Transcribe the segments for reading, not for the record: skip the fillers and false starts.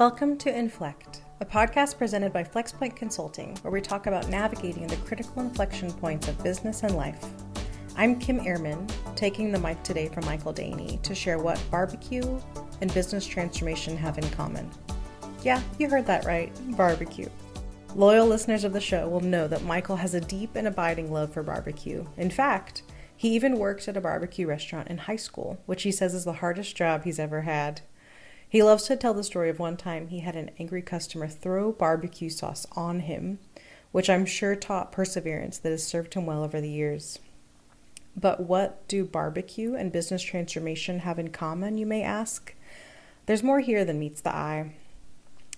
Welcome to Inflect, a podcast presented by FlexPoint Consulting, where we talk about navigating the critical inflection points of business and life. I'm Kim Ehrman, taking the mic today from Michael Daehne to share what barbecue and business transformation have in common. Yeah, you heard that right, barbecue. Loyal listeners of the show will know that Michael has a deep and abiding love for barbecue. In fact, he even worked at a barbecue restaurant in high school, which he says is the hardest job he's ever had. He loves to tell the story of one time he had an angry customer throw barbecue sauce on him, which I'm sure taught perseverance that has served him well over the years. But what do barbecue and business transformation have in common, you may ask? There's more here than meets the eye.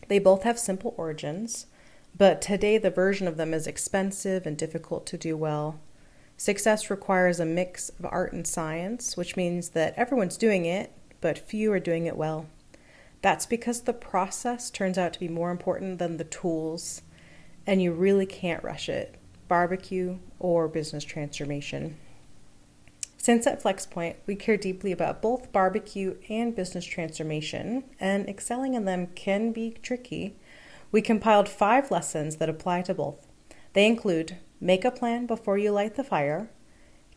They both have simple origins, but today the version of them is expensive and difficult to do well. Success requires a mix of art and science, which means that everyone's doing it, but few are doing it well. That's because the process turns out to be more important than the tools, and you really can't rush it, barbecue or business transformation. Since at FlexPoint, we care deeply about both barbecue and business transformation, and excelling in them can be tricky, we compiled 5 lessons that apply to both. They include: make a plan before you light the fire,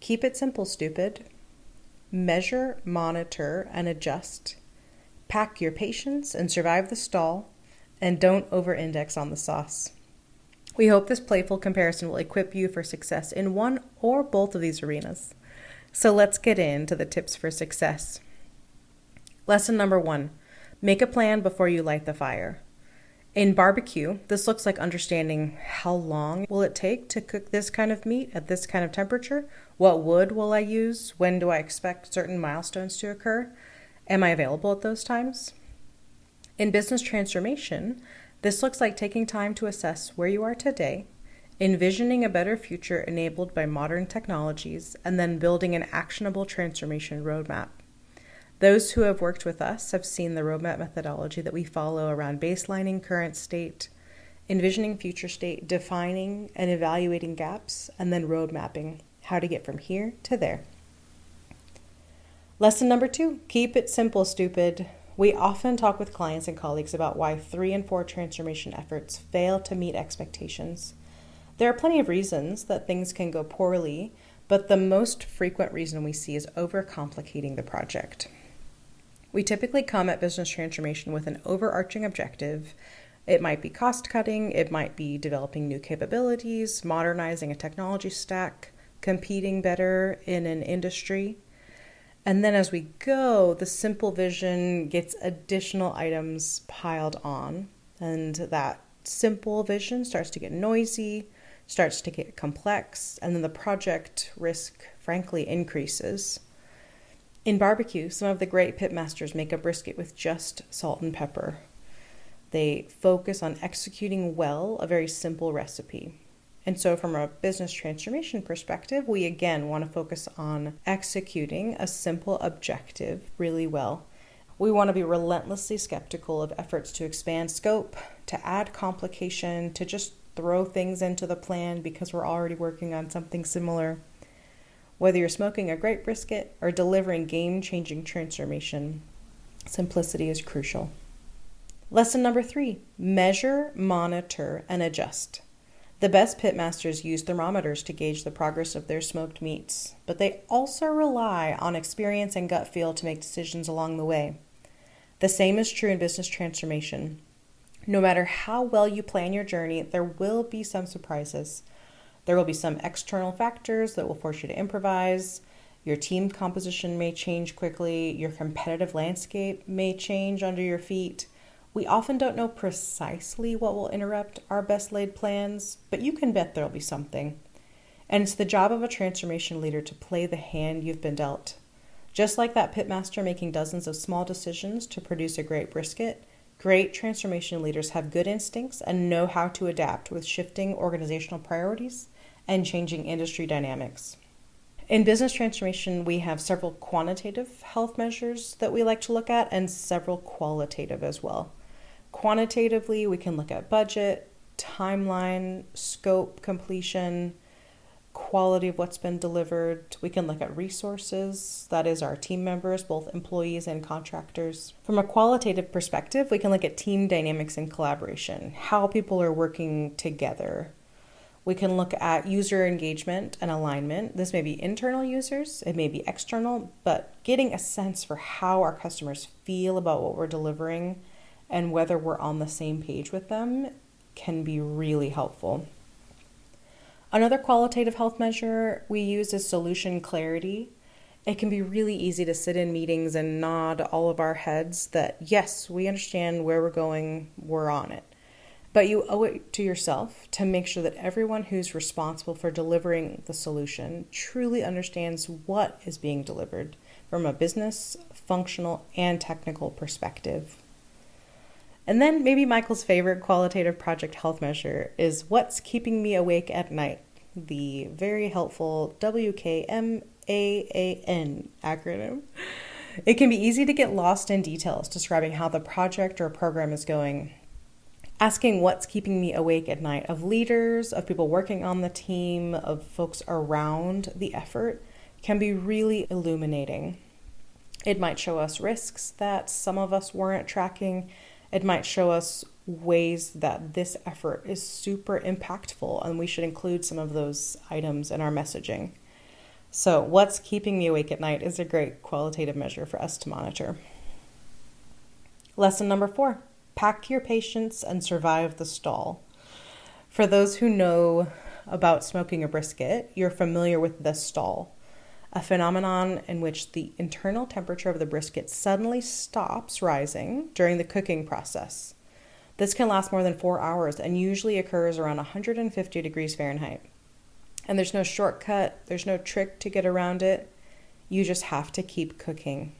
keep it simple, stupid, measure, monitor, and adjust, pack your patience and survive the stall, and don't over-index on the sauce. We hope this playful comparison will equip you for success in one or both of these arenas. So let's get into the tips for success. Lesson number 1, make a plan before you light the fire. In barbecue, this looks like understanding how long will it take to cook this kind of meat at this kind of temperature? What wood will I use? When do I expect certain milestones to occur? Am I available at those times? In business transformation, this looks like taking time to assess where you are today, envisioning a better future enabled by modern technologies, and then building an actionable transformation roadmap. Those who have worked with us have seen the roadmap methodology that we follow around baselining current state, envisioning future state, defining and evaluating gaps, and then road mapping how to get from here to there. Lesson number 2, keep it simple, stupid. We often talk with clients and colleagues about why 3 and 4 transformation efforts fail to meet expectations. There are plenty of reasons that things can go poorly, but the most frequent reason we see is overcomplicating the project. We typically come at business transformation with an overarching objective. It might be cost cutting, it might be developing new capabilities, modernizing a technology stack, competing better in an industry. And then as we go, the simple vision gets additional items piled on, and that simple vision starts to get noisy, starts to get complex, and then the project risk, frankly, increases. In barbecue, some of the great pitmasters make a brisket with just salt and pepper. They focus on executing well a very simple recipe. And so from a business transformation perspective, we again want to focus on executing a simple objective really well. We want to be relentlessly skeptical of efforts to expand scope, to add complication, to just throw things into the plan because we're already working on something similar. Whether you're smoking a great brisket or delivering game-changing transformation, simplicity is crucial. Lesson number 3, measure, monitor, and adjust. The best pitmasters use thermometers to gauge the progress of their smoked meats, but they also rely on experience and gut feel to make decisions along the way. The same is true in business transformation. No matter how well you plan your journey, there will be some surprises. There will be some external factors that will force you to improvise. Your team composition may change quickly. Your competitive landscape may change under your feet. We often don't know precisely what will interrupt our best laid plans, but you can bet there'll be something. And it's the job of a transformation leader to play the hand you've been dealt. Just like that pitmaster making dozens of small decisions to produce a great brisket, great transformation leaders have good instincts and know how to adapt with shifting organizational priorities and changing industry dynamics. In business transformation, we have several quantitative health measures that we like to look at and several qualitative as well. Quantitatively, we can look at budget, timeline, scope completion. quality of what's been delivered. We can look at resources, that is our team members, both employees and contractors. From a qualitative perspective, we can look at team dynamics and collaboration, how people are working together. We can look at user engagement and alignment. This may be internal users, it may be external, but getting a sense for how our customers feel about what we're delivering and whether we're on the same page with them can be really helpful. Another qualitative health measure we use is solution clarity. It can be really easy to sit in meetings and nod all of our heads that, yes, we understand where we're going, we're on it. But you owe it to yourself to make sure that everyone who's responsible for delivering the solution truly understands what is being delivered from a business, functional, and technical perspective. And then maybe Michael's favorite qualitative project health measure is what's keeping me awake at night, the very helpful WKMAAN acronym. It can be easy to get lost in details describing how the project or program is going. Asking what's keeping me awake at night of leaders, of people working on the team, of folks around the effort can be really illuminating. It might show us risks that some of us weren't tracking. It might show us ways that this effort is super impactful and we should include some of those items in our messaging. So what's keeping me awake at night is a great qualitative measure for us to monitor. Lesson number 4, pack your patience and survive the stall. For those who know about smoking a brisket, you're familiar with the stall, a phenomenon in which the internal temperature of the brisket suddenly stops rising during the cooking process. This can last more than 4 hours and usually occurs around 150 degrees Fahrenheit. And there's no shortcut, there's no trick to get around it. You just have to keep cooking.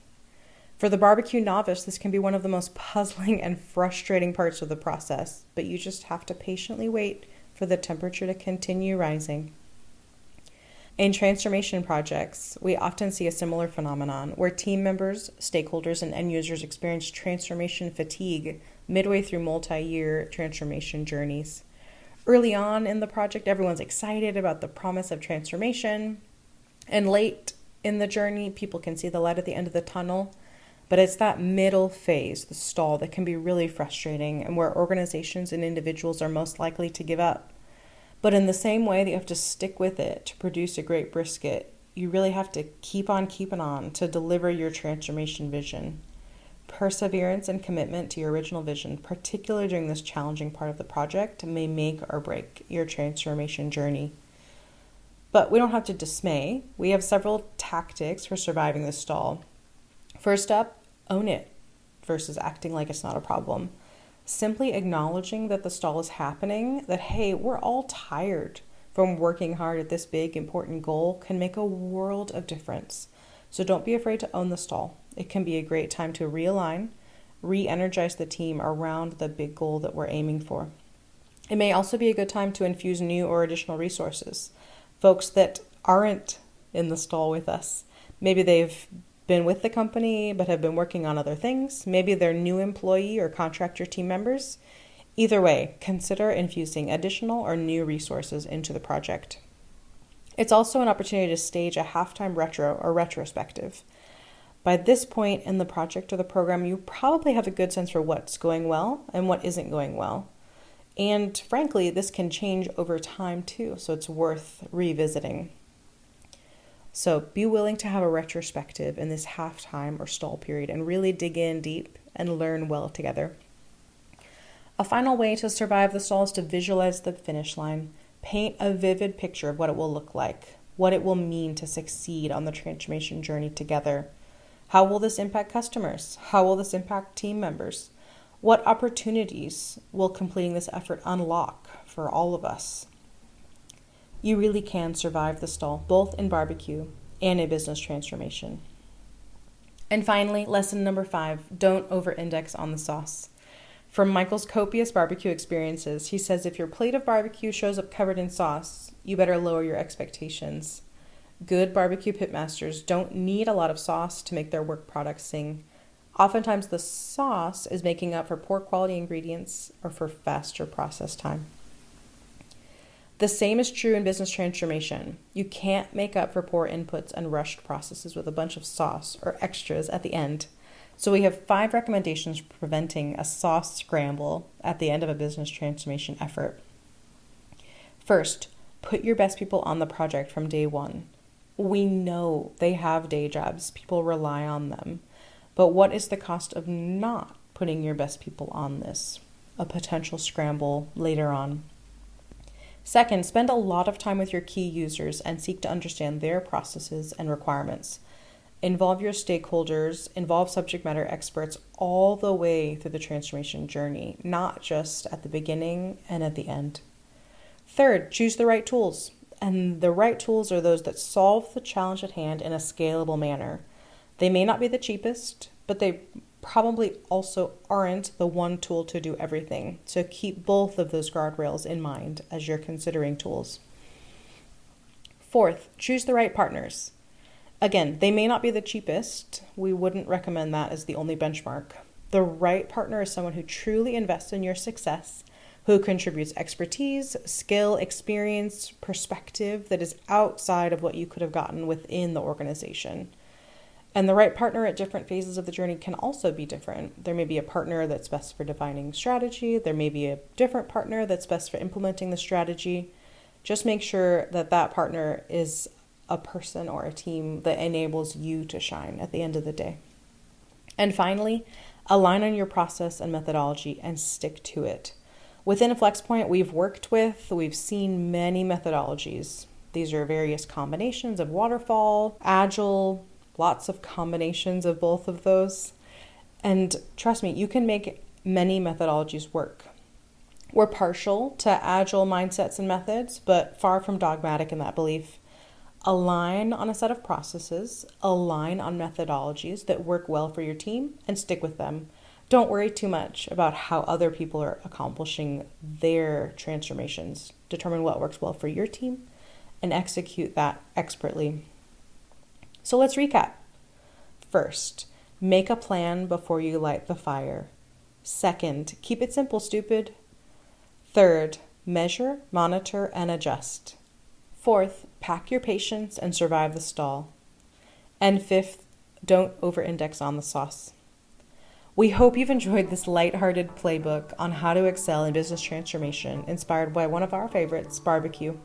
For the barbecue novice, this can be one of the most puzzling and frustrating parts of the process, but you just have to patiently wait for the temperature to continue rising. In transformation projects, we often see a similar phenomenon where team members, stakeholders, and end users experience transformation fatigue midway through multi-year transformation journeys. Early on in the project, everyone's excited about the promise of transformation, and late in the journey, people can see the light at the end of the tunnel, but it's that middle phase, the stall, that can be really frustrating and where organizations and individuals are most likely to give up. But in the same way that you have to stick with it to produce a great brisket, you really have to keep on keeping on to deliver your transformation vision. Perseverance and commitment to your original vision, particularly during this challenging part of the project, may make or break your transformation journey. But we don't have to dismay. We have several tactics for surviving the stall. First up, own it versus acting like it's not a problem. Simply acknowledging that the stall is happening, that, hey, we're all tired from working hard at this big, important goal can make a world of difference. So don't be afraid to own the stall. It can be a great time to realign, re-energize the team around the big goal that we're aiming for. It may also be a good time to infuse new or additional resources. Folks that aren't in the stall with us. Maybe they've been with the company but have been working on other things. Maybe they're new employee or contractor team members. Either way, consider infusing additional or new resources into the project. It's also an opportunity to stage a halftime retro or retrospective. By this point in the project or the program, you probably have a good sense for what's going well and what isn't going well. And frankly, this can change over time too, so it's worth revisiting. So be willing to have a retrospective in this halftime or stall period and really dig in deep and learn well together. A final way to survive the stall is to visualize the finish line. Paint a vivid picture of what it will look like, what it will mean to succeed on the transformation journey together. How will this impact customers? How will this impact team members? What opportunities will completing this effort unlock for all of us? You really can survive the stall, both in barbecue and in business transformation. And finally, lesson number 5, don't over-index on the sauce. From Michael's copious barbecue experiences, he says if your plate of barbecue shows up covered in sauce, you better lower your expectations. Good barbecue pitmasters don't need a lot of sauce to make their work product sing. Oftentimes the sauce is making up for poor quality ingredients or for faster process time. The same is true in business transformation. You can't make up for poor inputs and rushed processes with a bunch of sauce or extras at the end. So we have 5 recommendations for preventing a sauce scramble at the end of a business transformation effort. First, put your best people on the project from day one. We know they have day jobs. People rely on them. But what is the cost of not putting your best people on this? A potential scramble later on. Second, spend a lot of time with your key users and seek to understand their processes and requirements. Involve your stakeholders, involve subject matter experts all the way through the transformation journey, not just at the beginning and at the end. Third, choose the right tools. And the right tools are those that solve the challenge at hand in a scalable manner. They may not be the cheapest, but they probably also aren't the one tool to do everything. So keep both of those guardrails in mind as you're considering tools. Fourth, choose the right partners. Again, they may not be the cheapest. We wouldn't recommend that as the only benchmark. The right partner is someone who truly invests in your success, who contributes expertise, skill, experience, perspective that is outside of what you could have gotten within the organization. And the right partner at different phases of the journey can also be different. There may be a partner that's best for defining strategy. There may be a different partner that's best for implementing the strategy. Just make sure that that partner is a person or a team that enables you to shine at the end of the day. And finally, align on your process and methodology and stick to it. Within FlexPoint, we've seen many methodologies. These are various combinations of waterfall, agile, lots of combinations of both of those. And trust me, you can make many methodologies work. We're partial to agile mindsets and methods, but far from dogmatic in that belief. Align on a set of processes, align on methodologies that work well for your team, and stick with them. Don't worry too much about how other people are accomplishing their transformations. Determine what works well for your team and execute that expertly. So let's recap. First, make a plan before you light the fire. Second, keep it simple, stupid. Third, measure, monitor, and adjust. Fourth, pack your patience and survive the stall. And fifth, don't over-index on the sauce. We hope you've enjoyed this lighthearted playbook on how to excel in business transformation, inspired by one of our favorites, BBQ.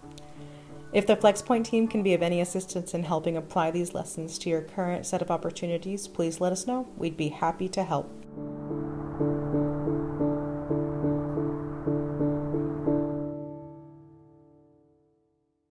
If the FlexPoint team can be of any assistance in helping apply these lessons to your current set of opportunities, please let us know. We'd be happy to help.